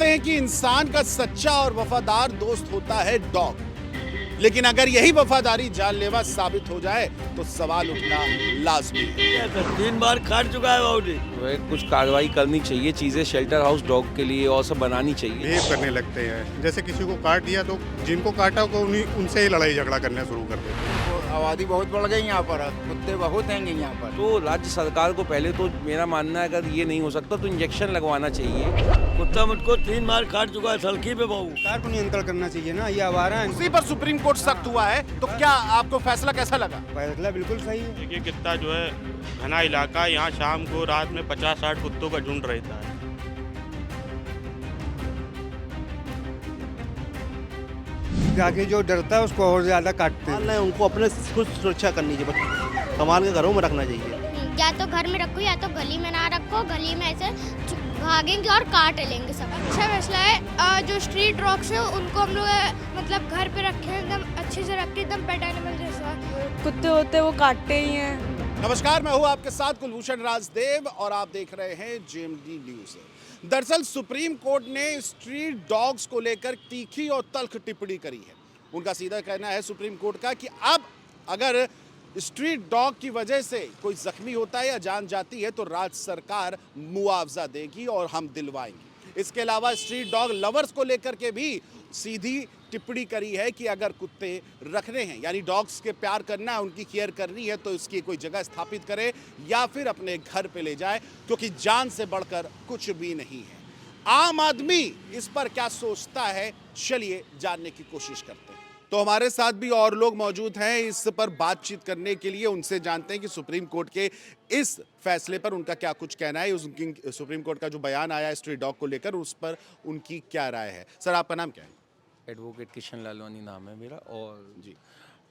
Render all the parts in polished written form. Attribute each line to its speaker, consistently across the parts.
Speaker 1: कहते हैं कि इंसान का सच्चा और वफादार दोस्त होता है डॉग, लेकिन अगर यही वफादारी जानलेवा साबित हो जाए तो सवाल उठना लाजमी है।
Speaker 2: 3 बार काट चुका है बाउंड्री।
Speaker 3: कुछ कार्रवाई करनी चाहिए, चीज़ें शेल्टर हाउस डॉग के लिए और सब बनानी चाहिए।
Speaker 4: बिहेव करने लगते हैं, जैसे किसी को काट दिया तो जिनको काटा को उनसे ही लड़ाई झगड़ा करना शुरू कर देते हैं।
Speaker 5: आबादी बहुत बढ़ गई यहाँ पर, कुत्ते बहुत हैं यहाँ पर।
Speaker 3: तो राज्य सरकार को पहले तो मेरा मानना है अगर ये नहीं हो सकता तो इंजेक्शन लगवाना चाहिए।
Speaker 2: कुत्ता मुझको 3 बार काट चुका है सड़की पे बाबू।
Speaker 5: सरकार को नियंत्रण करना चाहिए ना, ये आवारा है।
Speaker 1: उसी पर सुप्रीम कोर्ट सख्त हुआ है, तो क्या आपको फैसला कैसा लगा?
Speaker 5: फैसला बिल्कुल सही है।
Speaker 6: देखिए कितना जो है घना इलाका, यहाँ शाम को रात में 50-60 कुत्तों का झुंड रहता है।
Speaker 5: जाके जो डरता है उसको और ज्यादा काटते हैं।
Speaker 7: नहीं, उनको अपने खुद सुरक्षा करनी चाहिए, संभाल के घरों में रखना चाहिए।
Speaker 8: या तो घर में रखो या तो गली में ना रखो, गली में ऐसे भागेंगे और काट लेंगे सब। अच्छा फैसला है। जो स्ट्रीट डॉग्स है उनको हम लोग मतलब घर पे रखे एकदम अच्छे से रखे, एकदम पेट एनिमल जैसा।
Speaker 9: कुत्ते होते वो काटते ही हैं।
Speaker 1: नमस्कार, मैं हूं आपके साथ कुलभूषण राजदेव और आप देख रहे हैं जेएमडी न्यूज। दरअसल सुप्रीम कोर्ट ने स्ट्रीट डॉग्स को लेकर तीखी और तल्ख टिप्पणी करी है। उनका सीधा कहना है सुप्रीम कोर्ट का कि अब अगर स्ट्रीट डॉग की वजह से कोई जख्मी होता है या जान जाती है तो राज्य सरकार मुआवजा देगी और हम दिलवाएंगे। इसके अलावा स्ट्रीट डॉग लवर्स को लेकर के भी सीधी टिप्पणी करी है कि अगर कुत्ते रखने हैं, यानी डॉग्स के प्यार करना है, उनकी केयर करनी है, तो इसकी कोई जगह स्थापित करे या फिर अपने घर पे ले जाए, क्योंकि जान से बढ़कर कुछ भी नहीं है। आम आदमी इस पर क्या सोचता है, चलिए जानने की कोशिश करते हैं। तो हमारे साथ भी और लोग मौजूद हैं इस पर बातचीत करने के लिए। उनसे जानते हैं कि सुप्रीम कोर्ट के इस फैसले पर उनका क्या कुछ कहना है, उनकी सुप्रीम कोर्ट का जो बयान आया स्ट्रीट डॉग को लेकर, उस पर उनकी क्या राय है। सर, आपका नाम क्या है?
Speaker 3: एडवोकेट किशन लालवानी नाम है मेरा। और जी,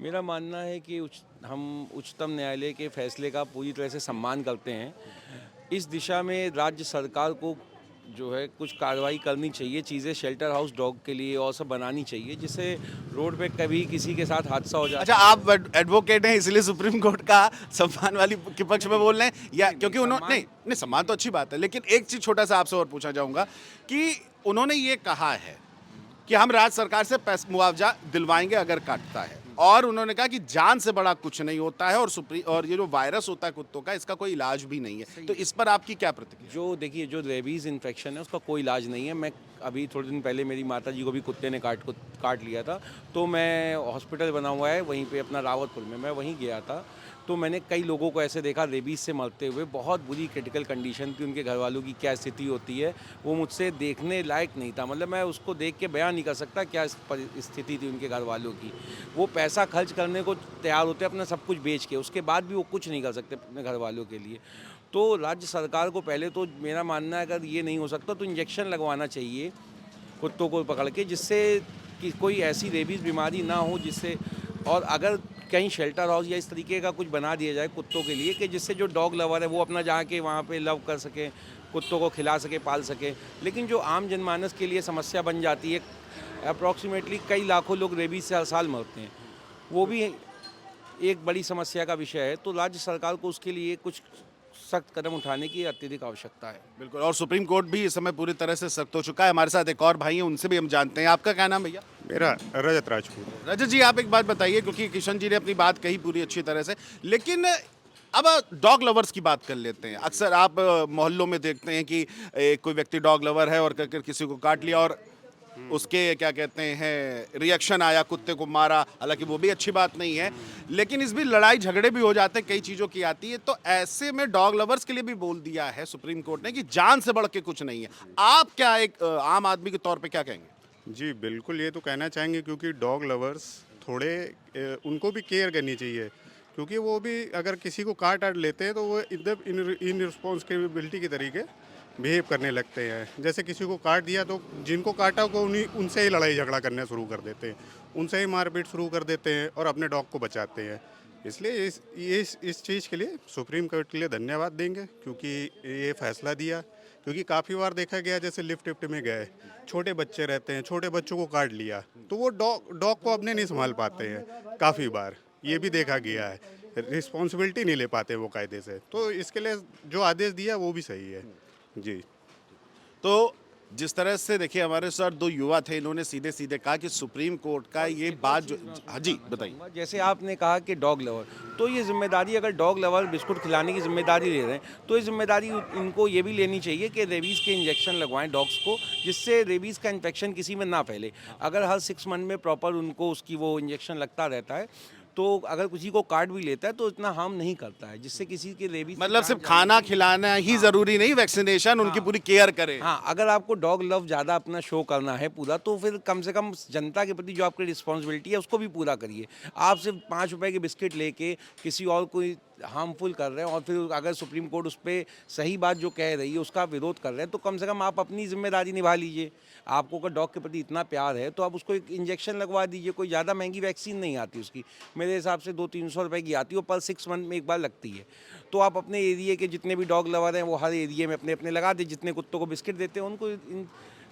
Speaker 3: मेरा मानना है कि हम उच्चतम न्यायालय के फैसले का पूरी तरह से सम्मान करते हैं। इस दिशा में राज्य सरकार को जो है कुछ कार्रवाई करनी चाहिए, चीज़ें शेल्टर हाउस डॉग के लिए और सब बनानी चाहिए, जिससे रोड पे कभी किसी के साथ हादसा हो जाए।
Speaker 1: अच्छा, आप एडवोकेट हैं इसलिए सुप्रीम कोर्ट का सम्मान वाली के पक्ष में बोल रहे हैं, या क्योंकि उन्होंने नहीं सम्मान तो अच्छी बात है, लेकिन एक चीज छोटा सा आपसे और पूछना चाहूंगा कि उन्होंने ये कहा है कि हम राज्य सरकार से मुआवजा दिलवाएंगे अगर काटता है, और उन्होंने कहा कि जान से बड़ा कुछ नहीं होता है, और ये जो वायरस होता है कुत्तों का, इसका कोई इलाज भी नहीं है। तो इस पर आपकी क्या प्रतिक्रिया?
Speaker 3: जो देखिए, जो रेबीज़ इन्फेक्शन है उसका कोई इलाज नहीं है। मैं अभी थोड़े दिन पहले मेरी माता जी को भी कुत्ते ने काट लिया था, तो मैं हॉस्पिटल बना हुआ है वहीं पे अपना रावतपुर में, मैं वहीं गया था। तो मैंने कई लोगों को ऐसे देखा रेबीज़ से मरते हुए, बहुत बुरी क्रिटिकल कंडीशन थी, उनके घर वालों की क्या स्थिति होती है वो मुझसे देखने लायक नहीं था। मतलब मैं उसको देख के बयान नहीं कर सकता क्या स्थिति थी उनके घर वालों की। वो पैसा खर्च करने को तैयार होते अपना सब कुछ बेच के, उसके बाद भी वो कुछ नहीं कर सकते अपने घर वालों के लिए। तो राज्य सरकार को पहले तो मेरा मानना है अगर ये नहीं हो सकता तो इंजेक्शन लगवाना चाहिए कुत्तों को पकड़ के, जिससे कि कोई ऐसी रेबीज़ बीमारी ना हो, जिससे और अगर कहीं शेल्टर हाउस या इस तरीके का कुछ बना दिया जाए कुत्तों के लिए कि जिससे जो डॉग लवर है वो अपना जाके वहाँ पे लव कर सके, कुत्तों को खिला सके, पाल सके। लेकिन जो आम जनमानस के लिए समस्या बन जाती है, अप्रॉक्सीमेटली कई लाखों लोग रेबीज से हर साल मरते हैं, वो भी एक बड़ी समस्या का विषय है। तो राज्य सरकार को उसके लिए कुछ सख्त कदम उठाने की अत्यधिक आवश्यकता है।
Speaker 1: बिल्कुल, और सुप्रीम कोर्ट भी इस समय पूरी तरह से सख्त हो चुका है। हमारे साथ एक और भाई हैं, उनसे भी हम जानते हैं। आपका क्या नाम भैया?
Speaker 4: मेरा रजत राजपूत।
Speaker 1: रजत जी, आप एक बात बताइए, क्योंकि किशन जी ने अपनी बात कही पूरी अच्छी तरह से, लेकिन अब डॉग लवर्स की बात कर लेते हैं। अक्सर आप मोहल्लों में देखते हैं कि कोई व्यक्ति डॉग लवर है और किसी को काट लिया और उसके क्या कहते हैं रिएक्शन आया, कुत्ते को मारा। हालांकि वो भी अच्छी बात नहीं है, लेकिन इस भी लड़ाई झगड़े भी हो जाते हैं, कई चीज़ों की आती है। तो ऐसे में डॉग लवर्स के लिए भी बोल दिया है सुप्रीम कोर्ट ने कि जान से बढ़ के कुछ नहीं है। आप क्या एक आम आदमी के तौर पे क्या कहेंगे?
Speaker 4: जी बिल्कुल, ये तो कहना चाहेंगे क्योंकि डॉग लवर्स थोड़े उनको भी केयर करनी चाहिए, क्योंकि वो भी अगर किसी को काट लेते हैं तो वो एकदम इनरिस्पॉन्सिबिलिटी के तरीके बिहेव करने लगते हैं। जैसे किसी को काट दिया तो जिनको काटा को उनसे ही लड़ाई झगड़ा करना शुरू कर देते हैं, उनसे ही मारपीट शुरू कर देते हैं और अपने डॉग को बचाते हैं। इसलिए इस चीज़ के लिए सुप्रीम कोर्ट के लिए धन्यवाद देंगे, क्योंकि ये फैसला दिया। क्योंकि काफ़ी बार देखा गया, जैसे लिफ्ट में गए, छोटे बच्चे रहते हैं, छोटे बच्चों को काट लिया तो वो डॉग को अपने नहीं संभाल पाते हैं। काफ़ी बार ये भी देखा गया है, रिस्पॉन्सिबिलिटी नहीं ले पाते वो कायदे से। तो इसके लिए जो आदेश दिया वो भी सही है। जी,
Speaker 1: तो जिस तरह से देखिए हमारे साथ दो युवा थे, इन्होंने सीधे सीधे कहा कि सुप्रीम कोर्ट का ये बात जो, हाँ जी बताइए।
Speaker 3: जैसे आपने कहा कि डॉग लवर, तो ये जिम्मेदारी अगर डॉग लवर बिस्कुट खिलाने की जिम्मेदारी ले रहे हैं तो ये जिम्मेदारी इनको ये भी लेनी चाहिए कि रेबीज़ के इंजेक्शन लगवाएं डॉग्स को, जिससे रेबीज़ का इन्फेक्शन किसी में ना फैले। अगर हर 6 मंथ में प्रॉपर उनको उसकी वो इंजेक्शन लगता रहता है तो अगर किसी को काट भी लेता है तो इतना हार्म नहीं करता है, जिससे किसी के रेबीज
Speaker 1: मतलब सिर्फ खाना खिलाना ही जरूरी नहीं, वैक्सीनेशन उनकी पूरी केयर करें।
Speaker 3: हाँ, अगर आपको डॉग लव ज़्यादा अपना शो करना है पूरा, तो फिर कम से कम जनता के प्रति जो आपकी रिस्पॉन्सिबिलिटी है उसको भी पूरा करिए। आप सिर्फ 5 रुपए के बिस्किट लेके किसी और कोई हार्मफुल कर रहे हैं और फिर अगर सुप्रीम कोर्ट उस पर सही बात जो कह रही है उसका विरोध कर रहे हैं, तो कम से कम आप अपनी जिम्मेदारी निभा लीजिए। आपको अगर डॉग के प्रति इतना प्यार है तो आप उसको एक इंजेक्शन लगवा दीजिए। कोई ज़्यादा महंगी वैक्सीन नहीं आती उसकी, मेरे हिसाब से 200-300 रुपए की आती है, वो पर 6 मंथ में एक बार लगती है। तो आप अपने एरिया के जितने भी डॉग लवर हैं वो हर एरिया में अपने अपने लगा दें। जितने कुत्तों को बिस्किट देते हैं उनको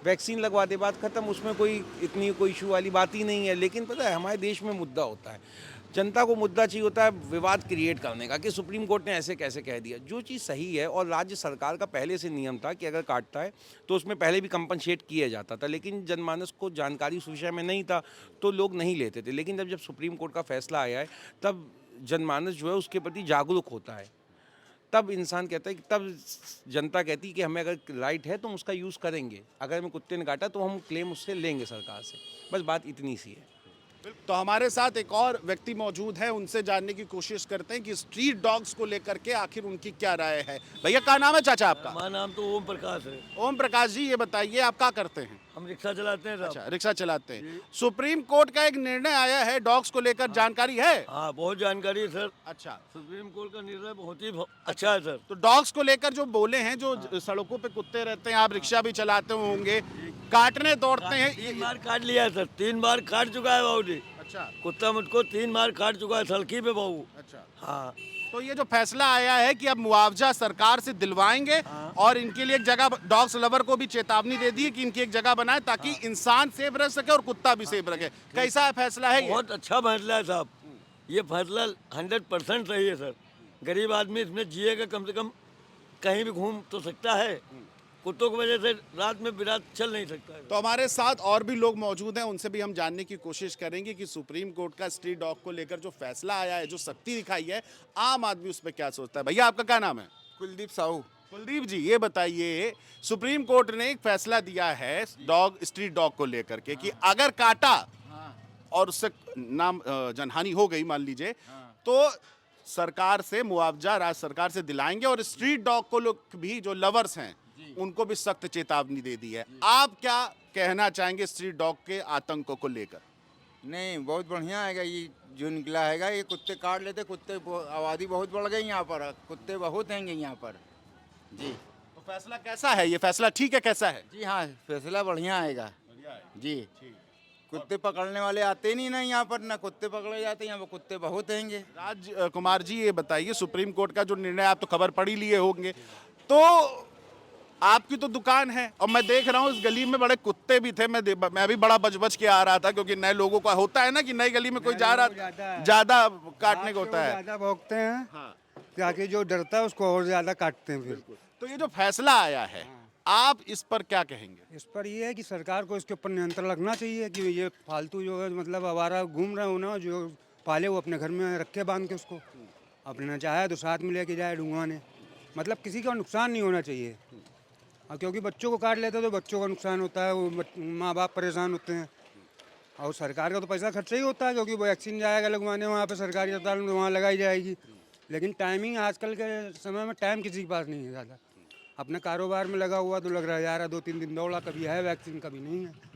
Speaker 3: वैक्सीन लगवा दे, बात खत्म। उसमें कोई इशू वाली बात ही नहीं है। लेकिन पता है हमारे देश में मुद्दा होता है, जनता को मुद्दा चाहिए होता है विवाद क्रिएट करने का कि सुप्रीम कोर्ट ने ऐसे कैसे कह दिया। जो चीज़ सही है, और राज्य सरकार का पहले से नियम था कि अगर काटता है तो उसमें पहले भी कंपनसेट किया जाता था, लेकिन जनमानस को जानकारी उस विषय में नहीं था तो लोग नहीं लेते थे। लेकिन जब सुप्रीम कोर्ट का फैसला आया है तब जनमानस जो है उसके प्रति जागरूक होता है। तब इंसान कहता है कि तब जनता कहती है कि हमें अगर राइट है तो हम उसका यूज़ करेंगे। अगर हमें कुत्ते ने काटा तो हम क्लेम उससे लेंगे सरकार से। बस बात इतनी सी है।
Speaker 1: तो हमारे साथ एक और व्यक्ति मौजूद है, उनसे जानने की कोशिश करते हैं कि स्ट्रीट डॉग्स को लेकर के आखिर उनकी क्या राय है। भैया क्या नाम है चाचा आपका?
Speaker 2: हमारा नाम तो ओम प्रकाश है।
Speaker 1: ओम प्रकाश जी, ये बताइए आप क्या करते हैं?
Speaker 2: हम रिक्शा चलाते हैं साहब।
Speaker 1: अच्छा, रिक्शा चलाते हैं। सुप्रीम कोर्ट का एक निर्णय आया है डॉग्स को लेकर, जानकारी है?
Speaker 2: हाँ, बहुत जानकारी है सर।
Speaker 1: अच्छा,
Speaker 2: सुप्रीम कोर्ट का निर्णय बहुत ही अच्छा है सर।
Speaker 1: तो डॉग्स को लेकर जो बोले हैं, जो सड़कों पे कुत्ते रहते हैं, आप रिक्शा भी चलाते होंगे, काटने दौड़ते हैं।
Speaker 2: 3 बार काट लिया है सर, 3 बार काट चुका है बाबू जी।
Speaker 1: अच्छा,
Speaker 2: कुत्ता मुझको 3 बार काट चुका है सड़की पे बाबू।
Speaker 1: अच्छा।
Speaker 2: हाँ,
Speaker 1: तो ये जो फैसला आया है कि अब मुआवजा सरकार से दिलवाएंगे और इनके लिए एक जगह, डॉग्स लवर को भी चेतावनी दे दी है कि इनकी एक जगह बनाए ताकि इंसान सेफ रह सके और कुत्ता भी सेफ रहे। कैसा है फैसला है ये?
Speaker 2: बहुत अच्छा फैसला है साहब। ये फैसला 100% सही है सर। गरीब आदमी इसमें जिएगा, कम से कम कहीं भी घूम तो सकता है। कुत्तों की वजह से रात में बिरात चल नहीं सकता है।
Speaker 1: तो हमारे साथ और भी लोग मौजूद हैं, उनसे भी हम जानने की कोशिश करेंगे कि सुप्रीम कोर्ट का स्ट्रीट डॉग को लेकर जो फैसला आया है, जो सख्ती दिखाई है, आम आदमी उस पर क्या सोचता है। भैया आपका क्या नाम है?
Speaker 5: कुलदीप साहू।
Speaker 1: कुलदीप जी, ये बताइए, सुप्रीम कोर्ट ने एक फैसला दिया है स्ट्रीट डॉग को लेकर के कि अगर काटा और उससे नाम जनहानि हो गई मान लीजिए, तो सरकार से मुआवजा राज्य सरकार से दिलाएंगे और स्ट्रीट डॉग को लोग भी जो लवर्स हैं उनको भी सख्त चेतावनी दे दी है। आप क्या कहना चाहेंगे स्ट्रीट डॉग के आतंकों को लेकर?
Speaker 5: नहीं, बहुत बढ़िया है ये जो निकला है। ये कुत्ते काट लेते, कुत्ते आबादी बहुत बढ़ गई यहाँ पर, कुत्ते बहुत हैंगे यहाँ पर जी।
Speaker 1: तो फैसला कैसा है? ये फैसला ठीक है, कैसा है?
Speaker 5: जी हाँ, फैसला बढ़िया आएगा जी। कुत्ते पकड़ने वाले आते नहीं ना यहाँ पर, ना कुत्ते पकड़े जाते, यहाँ पर कुत्ते बहुत हैंगे।
Speaker 1: राज कुमार जी, ये बताइए, सुप्रीम कोर्ट का जो निर्णय, आप तो खबर पढ़ ही लिए होंगे, तो आपकी तो दुकान है और मैं देख रहा हूँ इस गली में बड़े कुत्ते भी थे। मैं भी बड़ा बच के आ रहा था, क्योंकि नए लोगों का होता है ना कि नई गली में कोई जा रहा, ज्यादा काटने को होता है,
Speaker 5: ज्यादा भौंकते हैं।
Speaker 1: हाँ।
Speaker 5: ताकि जो डरता है उसको और ज्यादा काटते हैं फिर।
Speaker 1: तो ये जो फैसला आया है, आप इस पर क्या कहेंगे?
Speaker 5: इस पर ये है कि सरकार को इसके ऊपर नियंत्रण रखना चाहिए कि ये फालतू जो है, मतलब आवारा घूम रहे हो ना, जो पाले वो अपने घर में रखे बांध के उसको, अपने चाहे तो साथ में लेके जाए ढूंढवाने। मतलब किसी का नुकसान नहीं होना चाहिए। क्योंकि बच्चों को काट लेते हैं तो बच्चों का नुकसान होता है, वो माँ बाप परेशान होते हैं। और सरकार का तो पैसा खर्चा ही होता है, क्योंकि वो वैक्सीन जाएगा लगवाने वहाँ पे सरकारी अस्पताल में, वहाँ लगाई जाएगी। लेकिन टाइमिंग आजकल के समय में टाइम किसी के पास नहीं है ज़्यादा। अपने कारोबार में लगा हुआ तो लग रहा है यार 2-3 दिन दौड़ा, कभी है वैक्सीन कभी नहीं है।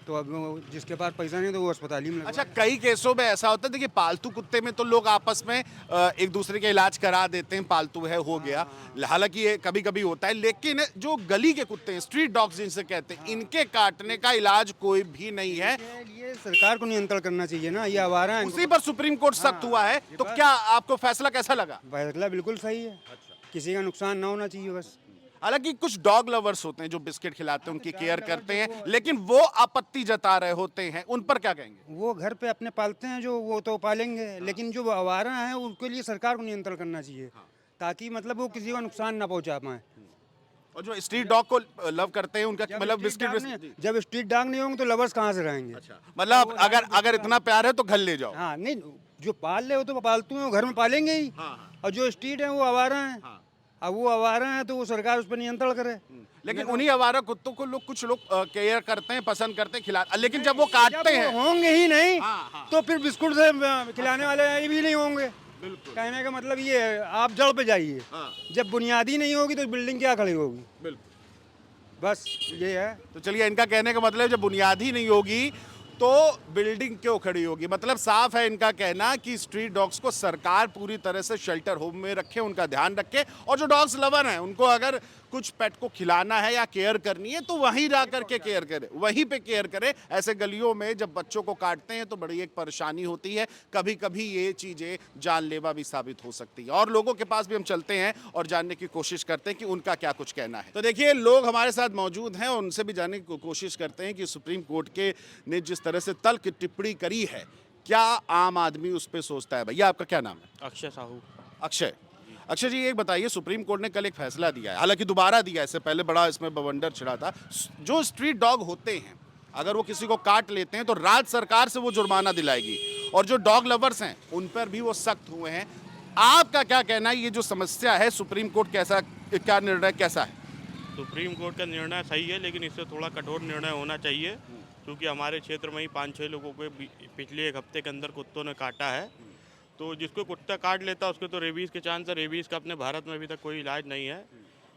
Speaker 5: तो अब जिसके पास पैसा नहीं तो वो अस्पताल ही में लगा।
Speaker 1: अच्छा, कई केसों में ऐसा होता है, देखिए पालतू कुत्ते में तो लोग आपस में एक दूसरे के इलाज करा देते हैं, पालतू है हो गया, हालांकि ये कभी कभी होता है। लेकिन जो गली के कुत्ते हैं, स्ट्रीट डॉग्स जिनसे कहते हैं, इनके काटने का इलाज कोई भी नहीं है।
Speaker 5: ये सरकार को नियंत्रण करना चाहिए ना, ये आवारा है।
Speaker 1: उसी पर सुप्रीम कोर्ट सख्त हुआ है। तो क्या आपको फैसला कैसा लगा?
Speaker 5: फैसला बिल्कुल सही है। किसी का नुकसान ना होना चाहिए बस।
Speaker 1: हालांकि कुछ डॉग लवर्स होते हैं जो बिस्किट खिलाते हैं, उनकी केयर करते हैं, लेकिन वो आपत्ति जता रहे होते हैं, उन पर क्या कहेंगे?
Speaker 5: वो घर पे अपने पालते हैं जो, वो तो पालेंगे, लेकिन जो आवारा हैं उनके लिए सरकार को नियंत्रण करना चाहिए, ताकि मतलब वो किसी को नुकसान ना पहुंचा पाए।
Speaker 1: और जो स्ट्रीट डॉग को लव करते हैं उनका
Speaker 5: जब
Speaker 1: मतलब
Speaker 5: स्ट्रीट
Speaker 1: बिस्किट
Speaker 5: डॉग नहीं- जब स्ट्रीट डॉग नहीं होंगे तो लवर्स कहाँ से रहेंगे?
Speaker 1: मतलब अगर इतना प्यार है तो घर ले जाओ।
Speaker 5: हाँ नहीं, जो पाल ले वो तो पालतू हैं, वो घर में पालेंगे ही। और जो स्ट्रीट है वो आवारा हैं। अब वो आवारा हैं तो वो सरकार उस पर नियंत्रण करे।
Speaker 1: लेकिन उन्हीं आवारा कुत्तों को कुछ लोग केयर करते हैं, पसंद करते हैं, खिला, लेकिन जब वो काटते
Speaker 5: जब
Speaker 1: हैं
Speaker 5: वो होंगे ही नहीं
Speaker 1: हाँ।
Speaker 5: तो फिर बिस्कुट से खिलाने वाले भी नहीं होंगे। कहने का मतलब ये है, आप जड़ पे जाइए।
Speaker 1: हाँ।
Speaker 5: जब बुनियादी नहीं होगी तो बिल्डिंग क्या खड़ी होगी?
Speaker 1: बिल्कुल।
Speaker 5: बस ये है।
Speaker 1: तो चलिए, इनका कहने का मतलब जब बुनियादी नहीं होगी तो बिल्डिंग क्यों खड़ी होगी। मतलब साफ है इनका कहना कि स्ट्रीट डॉग्स को सरकार पूरी तरह से शेल्टर होम में रखे, उनका ध्यान रखे, और जो डॉग्स लवर हैं उनको अगर कुछ पेट को खिलाना है या केयर करनी है तो वहीं जा करके केयर करे, वहीं पे केयर करे। ऐसे गलियों में जब बच्चों को काटते हैं तो बड़ी एक परेशानी होती है, कभी कभी ये चीज़ें जानलेवा भी साबित हो सकती है। और लोगों के पास भी हम चलते हैं और जानने की कोशिश करते हैं कि उनका क्या कुछ कहना है। तो देखिए, लोग हमारे साथ मौजूद हैं और उनसे भी जानने की कोशिश करते हैं कि सुप्रीम कोर्ट के ने जिस तरह से तल्ख टिप्पणी करी है, क्या आम आदमी उस पर सोचता है। भैया आपका क्या नाम है?
Speaker 6: अक्षय साहू।
Speaker 1: अक्षय जी, एक बताइए, सुप्रीम कोर्ट ने कल एक फैसला दिया है, हालांकि दोबारा दिया है, इससे पहले बड़ा इसमें बवंडर छिड़ा था। जो स्ट्रीट डॉग होते हैं अगर वो किसी को काट लेते हैं तो राज्य सरकार से वो जुर्माना दिलाएगी, और जो डॉग लवर्स हैं उन पर भी वो सख्त हुए हैं। आपका क्या कहना है, ये जो समस्या है सुप्रीम कोर्ट क्या निर्णय कैसा है?
Speaker 6: सुप्रीम कोर्ट का निर्णय सही है, लेकिन इससे थोड़ा कठोर निर्णय होना चाहिए, क्योंकि हमारे क्षेत्र में ही 5-6 लोगों को पिछले 1 हफ्ते के अंदर कुत्तों ने काटा है। तो जिसको कुत्ता काट लेता है उसके तो रेबीज़ के चांस है। रेबीज़ का अपने भारत में अभी तक कोई इलाज नहीं है।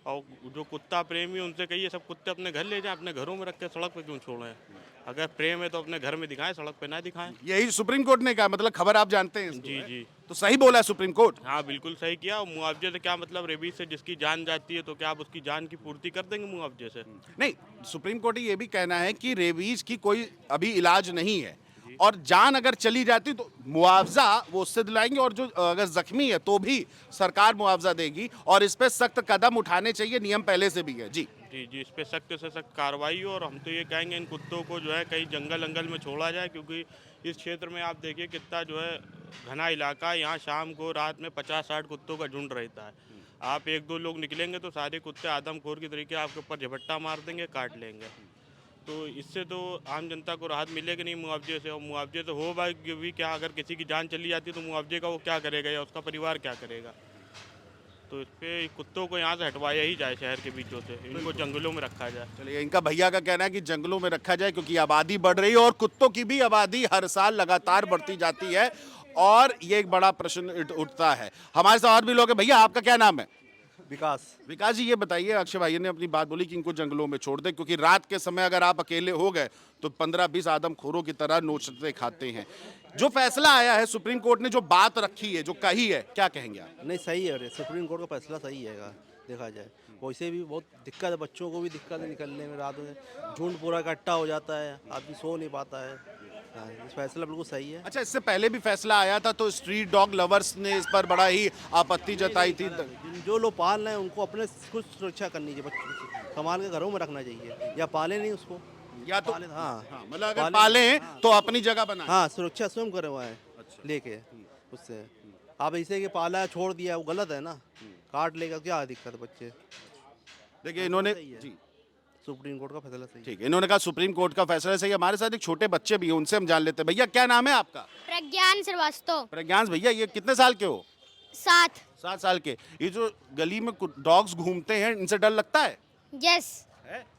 Speaker 6: और जो कुत्ता प्रेमी उनसे कहिए सब कुत्ते अपने घर ले जाएं, अपने घरों में रख के सड़क पे क्यों छोड़ें? अगर प्रेम है तो अपने घर में दिखाएं, सड़क पे ना दिखाएं।
Speaker 1: यही सुप्रीम कोर्ट ने कहा, मतलब खबर आप जानते हैं इसको,
Speaker 6: जी
Speaker 1: है?
Speaker 6: जी,
Speaker 1: तो सही बोला है सुप्रीम कोर्ट।
Speaker 6: हाँ बिल्कुल सही किया। और मुआवजे से क्या मतलब, रेबीज़ से जिसकी जान जाती है तो क्या आप उसकी जान की पूर्ति कर देंगे मुआवजे से?
Speaker 1: नहीं, सुप्रीम कोर्ट ये भी कहना है कि रेबीज की कोई अभी इलाज नहीं है, और जान अगर चली जाती तो मुआवजा वो उससे दिलाएंगे, और जो अगर जख्मी है तो भी सरकार मुआवजा देगी, और इस पे सख्त कदम उठाने चाहिए, नियम पहले से भी है। जी
Speaker 6: जी, इस पे सख्त से सख्त कार्रवाई हो। और हम तो ये कहेंगे इन कुत्तों को जो है कहीं जंगल में छोड़ा जाए, क्योंकि इस क्षेत्र में आप देखिए कितना जो है घना इलाका है। यहाँ शाम को रात में 50-60 कुत्तों का झुंड रहता है। आप 1-2 लोग निकलेंगे तो सारे कुत्ते आदमखोर की तरीके आपके ऊपर झपट्टा मार देंगे, काट लेंगे। तो इससे तो आम जनता को राहत मिलेगी नहीं मुआवजे से। और मुआवजे से हो भी क्या, अगर किसी की जान चली जाती तो मुआवजे का वो क्या करेगा या उसका परिवार क्या करेगा? तो इस पे कुत्तों को यहाँ से हटवाया ही जाए, शहर के बीचों से इनको जंगलों में रखा जाए।
Speaker 1: चलिए, इनका भैया का कहना है कि जंगलों में रखा जाए, क्योंकि आबादी बढ़ रही है और कुत्तों की भी आबादी हर साल लगातार बढ़ती जाती है, और ये एक बड़ा प्रश्न उठता है। हमारे साथ और भी लोग हैं। भैया आपका क्या नाम है? विकास जी, ये बताइए, अक्षय भाई ने अपनी बात बोली कि इनको जंगलों में छोड़ दे, क्योंकि रात के समय अगर आप अकेले हो गए तो 15-20 आदमखोरों की तरह नोचते खाते हैं। जो फैसला आया है सुप्रीम कोर्ट ने, जो बात रखी है, जो कही है, क्या कहेंगे आप?
Speaker 7: नहीं सही है, सुप्रीम कोर्ट का फैसला सही है देखा जाए। वैसे भी बहुत दिक्कत है, बच्चों को भी दिक्कत है निकलने में, रात में झुंड पूरा इकट्ठा हो जाता है, आदमी सो नहीं पाता है। हाँ, इस फैसला बिल्कुल सही है।
Speaker 1: अच्छा, इससे पहले भी फैसला आया था तो स्ट्रीट डॉग लवर्स ने इस पर बड़ा ही आपत्ति जताई थी।
Speaker 7: जो लोग पाल रहे हैं उनको अपने कुछ सुरक्षा करनी चाहिए, बच्चों संभाल के घरों में रखना चाहिए, या पाले नहीं उसको,
Speaker 1: या तो
Speaker 7: हाँ
Speaker 1: मतलब अगर पालें तो अपनी जगह बनाएं।
Speaker 7: हाँ, सुरक्षा स्वयं करे हुआ है लेके उससे। आप ऐसे कि पाला है छोड़ दिया, वो गलत है ना। काट लेगा क्या दिक्कत है बच्चे।
Speaker 1: देखिए, इन्होंने जी
Speaker 7: सुप्रीम कोर्ट का फैसला सही है।
Speaker 1: ठीक है, इन्होंने कहा सुप्रीम कोर्ट का फैसला सही है। हमारे साथ एक छोटे बच्चे भी हैं, उनसे हम जान लेते हैं। भैया क्या नाम है आपका?
Speaker 8: प्रज्ञान श्रीवास्तव।
Speaker 1: प्रज्ञान भैया, ये कितने साल के हो?
Speaker 8: 7।
Speaker 1: 7 साल के। ये जो गली में डॉग्स घूमते हैं, इनसे डर लगता है?
Speaker 8: यस।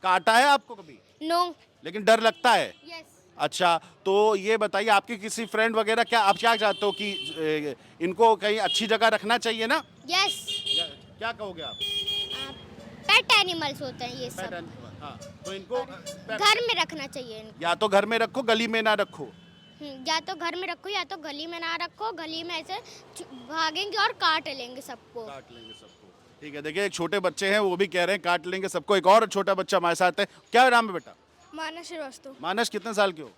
Speaker 1: काटा है आपको कभी?
Speaker 8: नो।
Speaker 1: लेकिन डर लगता है?
Speaker 8: यस।
Speaker 1: अच्छा, तो ये बताइए, आपके किसी फ्रेंड वगैरह, क्या आप क्या चाहते हो कि इनको कहीं अच्छी जगह रखना चाहिए ना?
Speaker 8: यस।
Speaker 1: क्या कहोगे आप?
Speaker 8: पेट एनिमल्स होते हैं ये सब।
Speaker 1: हाँ, तो इनको
Speaker 8: घर में रखना चाहिए इनको।
Speaker 1: या तो घर में रखो, गली में ना रखो।
Speaker 8: या तो घर में रखो या तो गली में ना रखो। गली में ऐसे भागेंगे और काट लेंगे सबको।
Speaker 1: ठीक है, देखिए, एक छोटे बच्चे हैं, वो भी कह रहे हैं काट लेंगे सबको। एक और छोटा बच्चा हमारे साथ है। क्या नाम है बेटा?
Speaker 8: मानस श्रीवास्तव।
Speaker 1: मानस, कितने साल के हो?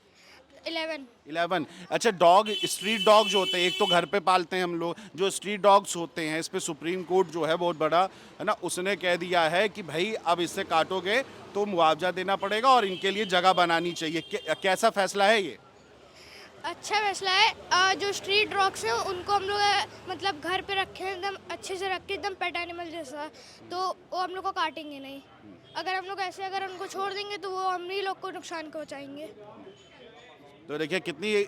Speaker 8: 11।
Speaker 1: अच्छा, डॉग, स्ट्रीट डॉग जो होते हैं, एक तो घर पे पालते हैं हम लोग, जो स्ट्रीट डॉग्स होते हैं, इस पे सुप्रीम कोर्ट जो है बहुत बड़ा है ना, उसने कह दिया है कि भाई अब इससे काटोगे तो मुआवजा देना पड़ेगा और इनके लिए जगह बनानी चाहिए। कैसा फैसला है ये?
Speaker 8: अच्छा फैसला है। जो स्ट्रीट डॉग्स हैं उनको हम लोग मतलब घर पे रखे हैं एकदम अच्छे से रख के, एकदम पेट एनिमल जैसा, तो वो हम लोग को काटेंगे नहीं। अगर हम लोग ऐसे अगर उनको छोड़ देंगे तो वो हम ही लोग को नुकसान पहुंचाएंगे।
Speaker 1: तो देखिए कितनी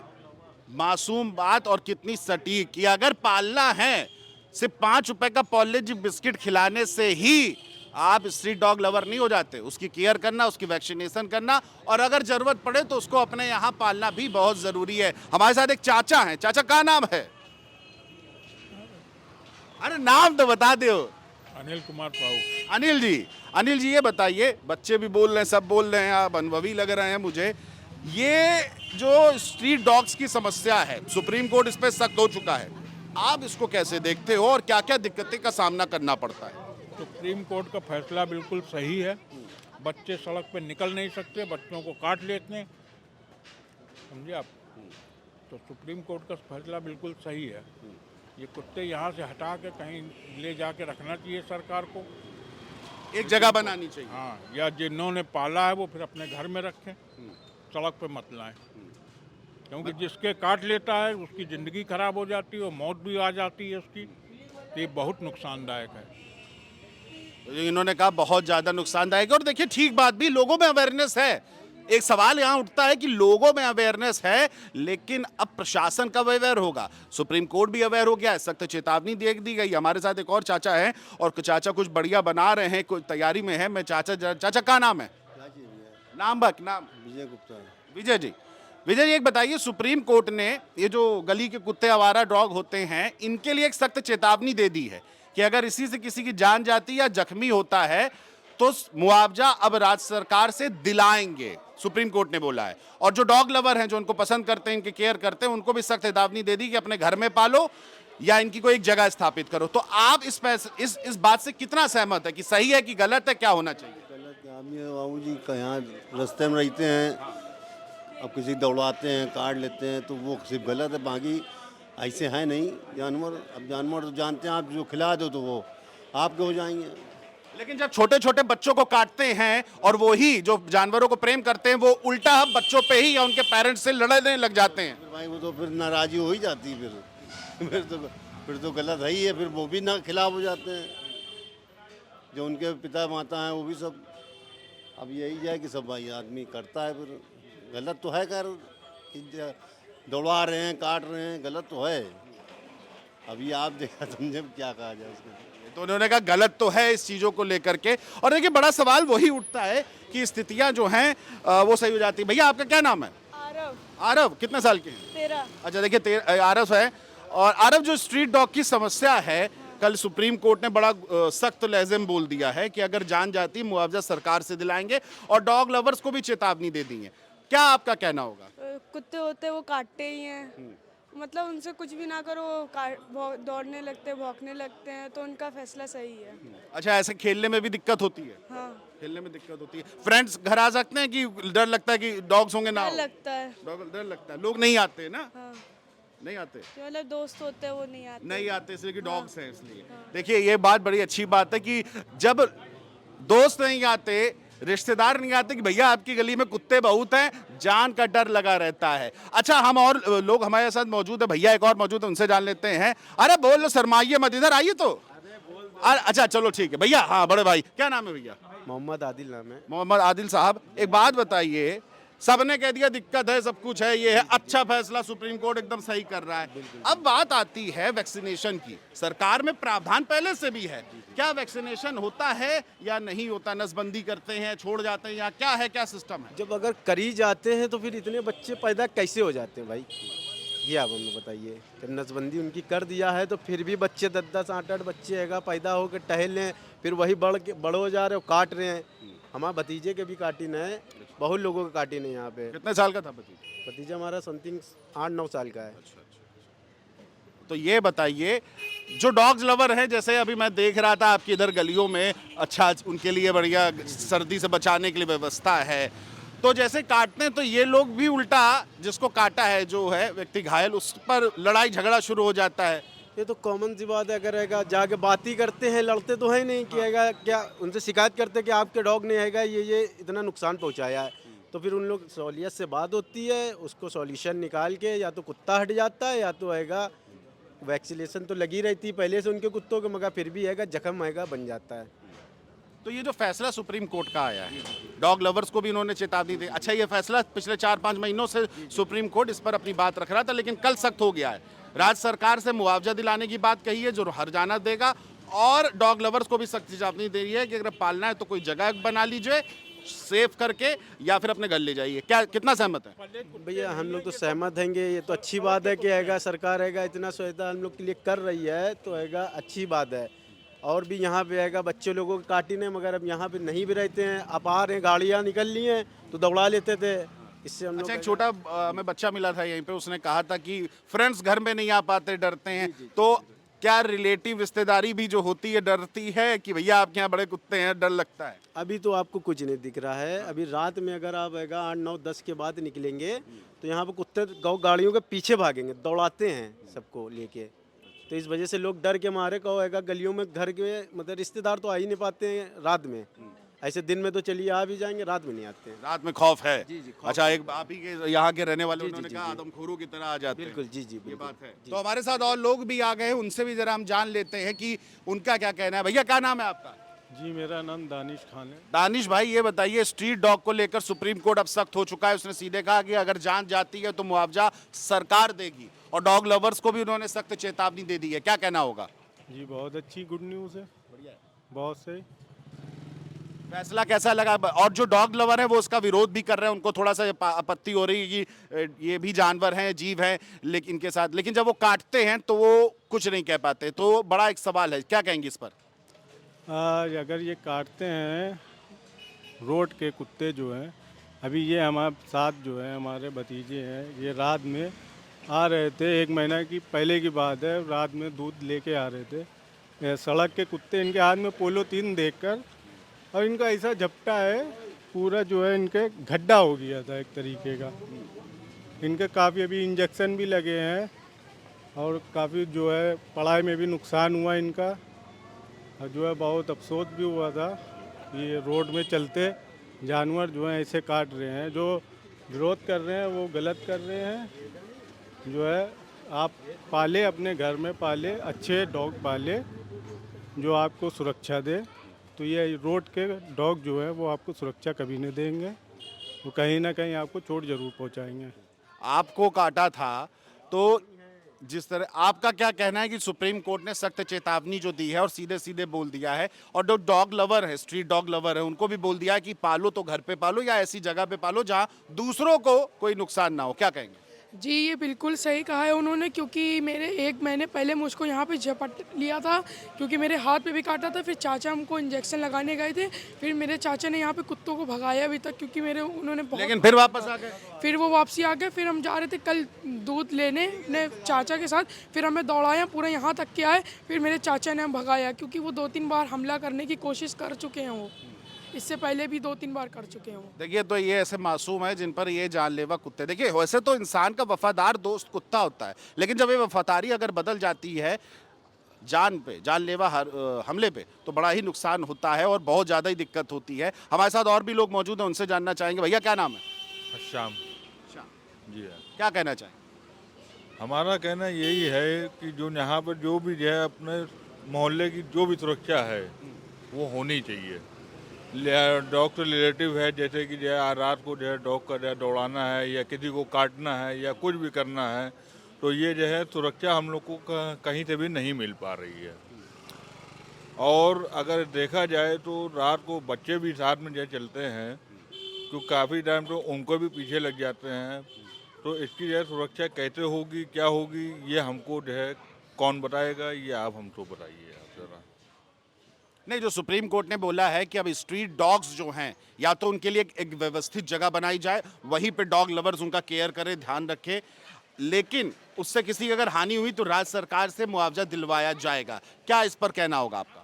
Speaker 1: मासूम बात और कितनी सटीक कि अगर पालना है सिर्फ 5 रुपए का पॉलेज बिस्किट खिलाने से ही आप स्ट्रीट डॉग लवर नहीं हो जाते। उसकी केयर करना, उसकी वैक्सीनेशन करना और अगर जरूरत पड़े तो उसको अपने यहाँ पालना भी बहुत जरूरी है। हमारे साथ एक चाचा हैं। चाचा का नाम है? अरे नाम तो बता दो।
Speaker 10: अनिल कुमार साहू।
Speaker 1: अनिल जी ये बताइए, बच्चे भी बोल रहे हैं, सब बोल रहे हैं, आप अनुभवी लग रहे हैं मुझे, ये जो स्ट्रीट डॉग्स की समस्या है, सुप्रीम कोर्ट इस पर सख्त हो चुका है, आप इसको कैसे देखते हो और क्या क्या दिक्कतें का सामना करना पड़ता है?
Speaker 10: सुप्रीम कोर्ट का फैसला बिल्कुल सही है। बच्चे सड़क पे निकल नहीं सकते, बच्चों को काट लेते हैं, समझे आप। तो सुप्रीम कोर्ट का फैसला बिल्कुल सही है। ये कुत्ते यहाँ से हटा के कहीं ले जाके रखना चाहिए सरकार को,
Speaker 1: एक जगह बनानी चाहिए।
Speaker 10: हाँ, या जिन्होंने पाला है वो फिर अपने घर में रखें, सड़क पे मत लाएं। क्योंकि जिसके काट लेता है उसकी ज़िंदगी खराब हो जाती है और मौत भी आ जाती है उसकी। तो ये बहुत नुकसानदायक है।
Speaker 1: इन्होंने कहा बहुत ज्यादा नुकसानदायक है। और देखिए ठीक बात भी, लोगों में अवेयरनेस है। एक सवाल यहाँ उठता है कि लोगों में अवेयरनेस है, लेकिन अब प्रशासन कब अवेयर होगा? सुप्रीम कोर्ट भी अवेयर हो गया है, सख्त चेतावनी दे दी गई। हमारे साथ एक और चाचा है और चाचा कुछ बढ़िया बना रहे हैं, कुछ तैयारी में है। मैं चाचा का नाम है? नाम
Speaker 11: विजय गुप्ता।
Speaker 1: विजय जी, एक बताइए, सुप्रीम कोर्ट ने ये जो गली के कुत्ते आवारा डॉग होते हैं इनके लिए एक सख्त चेतावनी दे दी है कि अगर इसी से किसी की जान जाती या जख्मी होता है तो मुआवजा अब राज्य सरकार से दिलाएंगे, सुप्रीम कोर्ट ने बोला है। और जो डॉग लवर हैं, जो उनको पसंद करते हैं, इनकी केयर करते हैं, उनको भी सख्त चेतावनी दे दी कि अपने घर में पालो या इनकी कोई एक जगह स्थापित करो। तो आप इस बात से कितना सहमत है कि सही है कि गलत है, क्या होना चाहिए?
Speaker 11: गलत है। हम ये बाबू जी यहाँ रास्ते में रहते हैं, अब किसी दौड़ाते हैं, काट लेते हैं, तो वो सिर्फ गलत है, बाकी ऐसे है नहीं जानवर। अब जानवर तो जानते हैं, आप जो खिला दो तो वो आपके हो जाएंगे।
Speaker 1: लेकिन जब छोटे छोटे बच्चों को काटते हैं और वो ही जो जानवरों को प्रेम करते हैं वो उल्टा बच्चों पे ही या उनके पेरेंट्स से लड़ने लग जाते हैं।
Speaker 11: भाई वो तो फिर नाराज़ी हो ही जाती है, फिर तो गलत है ही है। फिर वो भी ना खिलाफ हो जाते हैं, जो उनके पिता माता हैं वो भी सब। अब यही है कि सब भाई आदमी करता है, फिर गलत तो है। कर दौड़ा रहे हैं, काट रहे हैं, गलत तो है। अभी आप देखा समझे क्या कहा जाए उसमें।
Speaker 1: तो उन्होंने कहा गलत तो है इस चीज़ों को लेकर के। और देखिए बड़ा सवाल वही उठता है कि स्थितियां जो हैं वो सही हो जाती है। भैया आपका क्या नाम है? आरव। कितने साल के हैं?
Speaker 9: 13।
Speaker 1: अच्छा देखिए आरव है। और आरव, जो स्ट्रीट डॉग की समस्या है, कल सुप्रीम कोर्ट ने बड़ा सख्त लहजे में बोल दिया है कि अगर जान जाती मुआवजा सरकार से दिलाएंगे और डॉग लवर्स को भी चेतावनी दे दी है। क्या आपका कहना होगा?
Speaker 9: कुत्ते होते वो काटते ही हैं, मतलब उनसे कुछ भी ना करो, दौड़ने लगते हैं, भौंकने लगते हैं, तो उनका फैसला सही है।
Speaker 1: अच्छा, ऐसे खेलने में भी दिक्कत होती है?
Speaker 9: हाँ,
Speaker 1: खेलने में दिक्कत होती है। फ्रेंड्स घर आ सकते हैं कि डर लगता है कि डॉग्स होंगे ना?
Speaker 9: डर लगता है।
Speaker 1: डर लगता है, लोग नहीं आते ना?
Speaker 9: हाँ,
Speaker 1: नहीं आते,
Speaker 9: जो मतलब दोस्त होते हैं वो नहीं आते
Speaker 1: इसलिए कि डॉग्स हैं इसलिए। देखिए ये बात बड़ी अच्छी बात है कि जब दोस्त नहीं आते, रिश्तेदार नहीं आते कि भैया आपकी गली में कुत्ते बहुत हैं, जान का डर लगा रहता है। अच्छा, हम और लोग हमारे साथ मौजूद है, भैया एक और मौजूद है, उनसे जान लेते हैं। अरे बोलो, शर्माइए मत, इधर आइए तो। अच्छा चलो ठीक है भैया। हाँ बड़े भाई, क्या नाम है भैया?
Speaker 7: मोहम्मद आदिल नाम है।
Speaker 1: मोहम्मद आदिल साहब, एक बात बताइए, सबने कह दिया दिक्कत है, सब कुछ है, ये है, अच्छा फैसला सुप्रीम कोर्ट एकदम सही कर रहा है। अब बात आती है वैक्सीनेशन की। सरकार में प्रावधान पहले से भी है, क्या वैक्सीनेशन होता है या नहीं होता? नसबंदी करते हैं, छोड़ जाते हैं, या क्या है, क्या सिस्टम है?
Speaker 7: जब अगर करी जाते हैं तो फिर इतने बच्चे पैदा कैसे हो जाते हैं भाई, ये आप हमें बताइए। जब नसबंदी उनकी कर दिया है तो फिर भी बच्चे 10-10, 8-8 बच्चे हैगा पैदा होकर टहल रहे हैं, फिर वही बड़ हो जा रहे हो, काट रहे हैं। हमारे भतीजे के भी काटिन है, बहुत लोगों के काटिन है यहाँ पे।
Speaker 1: कितने साल का था भतीजा?
Speaker 7: भतीजा हमारा समथिंग 8-9 साल का है।
Speaker 1: तो ये बताइए, जो डॉग्स लवर हैं, जैसे अभी मैं देख रहा था आपकी इधर गलियों में, अच्छा उनके लिए बढ़िया सर्दी से बचाने के लिए व्यवस्था है, तो जैसे काटते हैं तो ये लोग भी उल्टा जिसको काटा है, जो है व्यक्ति घायल, उस पर लड़ाई झगड़ा शुरू हो जाता है।
Speaker 7: ये तो कॉमन सी बात है। अगर हैगा जाके बात ही करते हैं, लड़ते तो है नहीं कि हैगा क्या, उनसे शिकायत करते हैं कि आपके डॉग ने हैगा ये इतना नुकसान पहुंचाया है, तो फिर उन लोग सहूलियत से बात होती है, उसको सॉल्यूशन निकाल के या तो कुत्ता हट जाता है या तो आएगा वैक्सीनेशन तो लगी रहती है पहले से उनके कुत्तों के, मगर फिर भी आएगा जख्म आएगा बन जाता है।
Speaker 1: तो ये जो फैसला सुप्रीम कोर्ट का आया है, डॉग लवर्स को भी इन्होंने चेतावनी दी। अच्छा, ये फैसला पिछले 4-5 महीनों से सुप्रीम कोर्ट इस पर अपनी बात रख रहा था, लेकिन कल सख्त हो गया है। राज्य सरकार से मुआवजा दिलाने की बात कही है जो हर्जाना देगा, और डॉग लवर्स को भी सख्त चेतावनी दे रही है कि अगर पालना है तो कोई जगह बना लीजिए सेफ करके, या फिर अपने घर ले जाइए। क्या कितना सहमत है?
Speaker 7: भैया हम लोग तो सहमत हैंगे, ये तो अच्छी बात है कि आएगा सरकार आएगा इतना सुविधा हम लोग के लिए कर रही है, तो आएगा अच्छी बात है। और भी यहाँ पे आएगा बच्चे लोगों को काटी ने, मगर अब यहाँ पे नहीं भी रहते हैं, अब आ रहे हैं, गाड़ियाँ निकल ली हैं तो दौड़ा लेते थे, इससे हम लोग।
Speaker 1: अच्छा, एक छोटा हमें बच्चा मिला था यहीं पे, उसने कहा था कि फ्रेंड्स घर में नहीं आ पाते, डरते हैं। तो क्या रिलेटिव रिश्तेदारी भी जो होती है डरती है कि भैया आपके यहाँ बड़े कुत्ते हैं, डर लगता है?
Speaker 7: अभी तो आपको कुछ नहीं दिख रहा है, अभी रात में अगर आप आएगा 8, 9, 10 के बाद निकलेंगे तो यहाँ पे कुत्ते गाड़ियों के पीछे भागेंगे, दौड़ाते हैं सबको लेके। तो इस वजह से लोग डर के मारे कहो आएगा गलियों में, घर के मतलब रिश्तेदार तो आ ही नहीं पाते हैं रात में। ऐसे दिन में तो चलिए आ भी जाएंगे, रात में नहीं आते हैं।
Speaker 1: रात में खौफ है?
Speaker 7: जी जी, खौफ
Speaker 1: अच्छा, एक आप ही के यहाँ के रहने वाले
Speaker 7: जी,
Speaker 1: उन्होंने
Speaker 7: जी,
Speaker 1: कहा
Speaker 7: जी।
Speaker 1: आदमखोरों की तरह आ जाते हैं।
Speaker 7: बिल्कुल, जी जी
Speaker 1: ये
Speaker 7: बिल्कुल।
Speaker 1: बात है। तो हमारे साथ और लोग भी आ गए हैं, उनसे भी जरा हम जान लेते हैं कि उनका क्या कहना है। भैया क्या नाम है आपका?
Speaker 10: जी मेरा नाम दानिश खान है।
Speaker 1: दानिश भाई, ये बताइए, स्ट्रीट डॉग को लेकर सुप्रीम कोर्ट अब सख्त हो चुका है। उसने सीधे कहा कि अगर जान जाती है तो मुआवजा सरकार देगी, और डॉग लवर्स को भी उन्होंने सख्त चेतावनी दे दी है। क्या कहना होगा?
Speaker 10: जी बहुत अच्छी गुड न्यूज़ है, बहुत सही।
Speaker 1: फैसला कैसा लगा? और जो डॉग लवर है वो उसका विरोध भी कर रहे हैं, उनको थोड़ा सा आपत्ति हो रही है कि ये भी जानवर हैं, जीव हैं, लेकिन इनके साथ, लेकिन जब वो काटते हैं तो वो कुछ नहीं कह पाते। तो बड़ा एक सवाल है, क्या कहेंगे इस पर?
Speaker 10: आज अगर ये काटते हैं रोड के कुत्ते जो हैं, अभी ये हमारे साथ जो है हमारे भतीजे हैं, ये रात में आ रहे थे, 1 महीना की पहले की बात है, रात में दूध लेके आ रहे थे, सड़क के कुत्ते इनके हाथ में पोलोथीन देखकर, और इनका ऐसा झपटा है पूरा जो है इनके गड्ढा हो गया था एक तरीके का। इनके काफ़ी अभी इंजेक्शन भी लगे हैं, और काफ़ी जो है पढ़ाई में भी नुकसान हुआ इनका, और जो है बहुत अफसोस भी हुआ था कि ये रोड में चलते जानवर जो हैं ऐसे काट रहे हैं। जो विरोध कर रहे हैं वो गलत कर रहे हैं। जो है आप पाले, अपने घर में पाले, अच्छे डॉग पाले जो आपको सुरक्षा दे, तो ये रोड के डॉग जो है वो आपको सुरक्षा कभी नहीं देंगे, वो कहीं ना कहीं आपको चोट जरूर पहुंचाएंगे।
Speaker 1: आपको काटा था तो जिस तरह, आपका क्या कहना है कि सुप्रीम कोर्ट ने सख्त चेतावनी जो दी है और सीधे सीधे बोल दिया है, और जो डॉग लवर है, स्ट्रीट डॉग लवर है, उनको भी बोल दिया है कि पालो तो घर पे पालो या ऐसी जगह पे पालो जहां दूसरों को कोई नुकसान ना हो, क्या कहेंगे?
Speaker 9: जी ये बिल्कुल सही कहा है उन्होंने, क्योंकि मेरे 1 महीने पहले मुझको यहाँ पे झपट लिया था, क्योंकि मेरे हाथ पे भी काटा था। फिर चाचा हमको इंजेक्शन लगाने गए थे, फिर मेरे चाचा ने यहाँ पे कुत्तों को भगाया अभी तक, क्योंकि उन्होंने बहुत,
Speaker 1: लेकिन फिर वापस आ गए।
Speaker 9: फिर वो वापसी आ गए। फिर हम जा रहे थे कल दूध लेने अपने चाचा के साथ, फिर हमें दौड़ाया पूरा यहाँ तक के आए, फिर मेरे चाचा ने हम भगाया, क्योंकि वो 2-3 बार हमला करने की कोशिश कर चुके हैं, वो इससे पहले भी 2-3 बार कर चुके हैं वो।
Speaker 1: देखिए, तो ये ऐसे मासूम है जिन पर ये जानलेवा कुत्ते, देखिए वैसे तो इंसान का वफादार दोस्त कुत्ता होता है, लेकिन जब ये वफादारी अगर बदल जाती है जान पे, जानलेवा हमले पे, तो बड़ा ही नुकसान होता है और बहुत ज़्यादा ही दिक्कत होती है। हमारे साथ और भी लोग मौजूद हैं, उनसे जानना चाहेंगे। भैया क्या नाम है?
Speaker 12: श्याम जी है।
Speaker 1: क्या कहना चाहेंगे?
Speaker 12: हमारा कहना यही है कि जो यहाँ पर जो भी जो है अपने मोहल्ले की जो भी सुरक्षा है वो होनी चाहिए। डॉग से रिलेटिव है, जैसे कि जो है रात को जो है डॉग का जो है दौड़ाना है या किसी को काटना है या कुछ भी करना है, तो ये जो है सुरक्षा हम लोग को कहीं से भी नहीं मिल पा रही है। और अगर देखा जाए तो रात को बच्चे भी साथ में जो है चलते हैं, तो काफ़ी टाइम तो उनको भी पीछे लग जाते हैं। तो इसकी जो है सुरक्षा कैसे होगी, क्या होगी, ये हमको जो है कौन बताएगा, ये आप हमको बताइए आप ज़रा।
Speaker 1: नहीं, जो सुप्रीम कोर्ट ने बोला है कि अब स्ट्रीट डॉग्स जो हैं, या तो उनके लिए एक व्यवस्थित जगह बनाई जाए, वहीं पे डॉग लवर्स उनका केयर करें, ध्यान रखें, लेकिन उससे किसी की अगर हानि हुई तो राज्य सरकार से मुआवजा दिलवाया जाएगा। क्या इस पर कहना होगा आपका?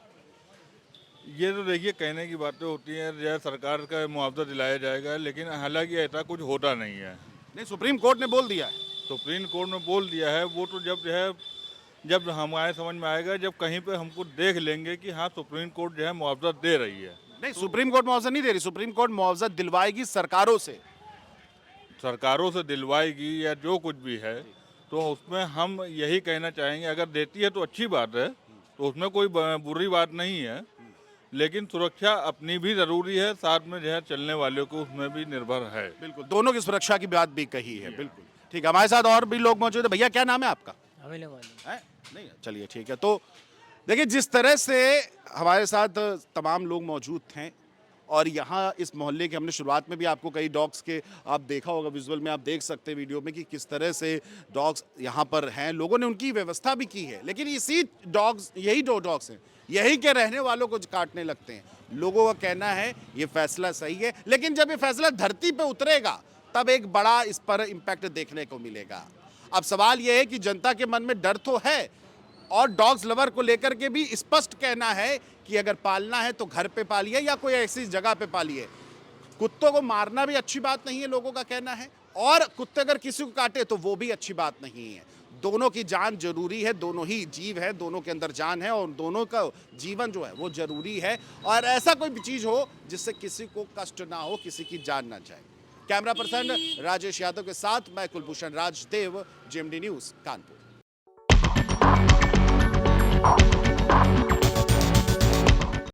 Speaker 12: ये तो देखिए कहने की बातें होती हैं, जो है सरकार का मुआवजा दिलाया जाएगा, लेकिन हालांकि ऐसा कुछ होता नहीं है।
Speaker 1: नहीं, सुप्रीम कोर्ट ने बोल दिया है।
Speaker 12: सुप्रीम कोर्ट ने बोल दिया है, वो तो जब जो है जब हमारे समझ में आएगा, जब कहीं पे हमको देख लेंगे कि हाँ सुप्रीम कोर्ट जो है मुआवजा दे रही है।
Speaker 1: नहीं, सुप्रीम कोर्ट मुआवजा नहीं दे रही, सुप्रीम कोर्ट मुआवजा दिलवाएगी सरकारों से।
Speaker 12: सरकारों से दिलवाएगी या जो कुछ भी है, तो उसमें हम यही कहना चाहेंगे, अगर देती है तो अच्छी बात है, तो उसमें कोई बुरी बात नहीं है, लेकिन सुरक्षा अपनी भी ज़रूरी है, साथ में जो है चलने वालों को उसमें भी निर्भर है।
Speaker 1: बिल्कुल, दोनों की सुरक्षा की बात भी कही है। बिल्कुल ठीक है, हमारे साथ और भी लोग मौजूद है। भैया क्या नाम है आपका?
Speaker 13: हमें नहीं मालूम।
Speaker 1: है नहीं, चलिए ठीक है। तो देखिए, जिस तरह से हमारे साथ तमाम लोग मौजूद थे और यहाँ इस मोहल्ले के हमने शुरुआत में भी आपको कई डॉग्स के आप देखा होगा, विजुअल में आप देख सकते हैं वीडियो में कि किस तरह से डॉग्स यहाँ पर हैं, लोगों ने उनकी व्यवस्था भी की है, लेकिन इसी डॉग्स, यही दो डॉग्स हैं, यही के रहने वालों को काटने लगते हैं। लोगों का कहना है ये फैसला सही है, लेकिन जब ये फैसला धरती पे उतरेगा तब एक बड़ा इस पर इम्पैक्ट देखने को मिलेगा। अब सवाल ये है कि जनता के मन में डर तो है और डॉग्स लवर को लेकर के भी स्पष्ट कहना है कि अगर पालना है तो घर पे पालिए या कोई ऐसी जगह पे पालिए। कुत्तों को मारना भी अच्छी बात नहीं है, लोगों का कहना है, और कुत्ते अगर किसी को काटे तो वो भी अच्छी बात नहीं है। दोनों की जान जरूरी है, दोनों ही जीव है, दोनों के अंदर जान है और दोनों का जीवन जो है वो जरूरी है, और ऐसा कोई भी चीज़ हो जिससे किसी को कष्ट ना हो, किसी की जान ना जाए। कैमरा पर्सन राजेश यादव के साथ मैं कुलभूषण राजदेव, GMD न्यूज़ कानपुर।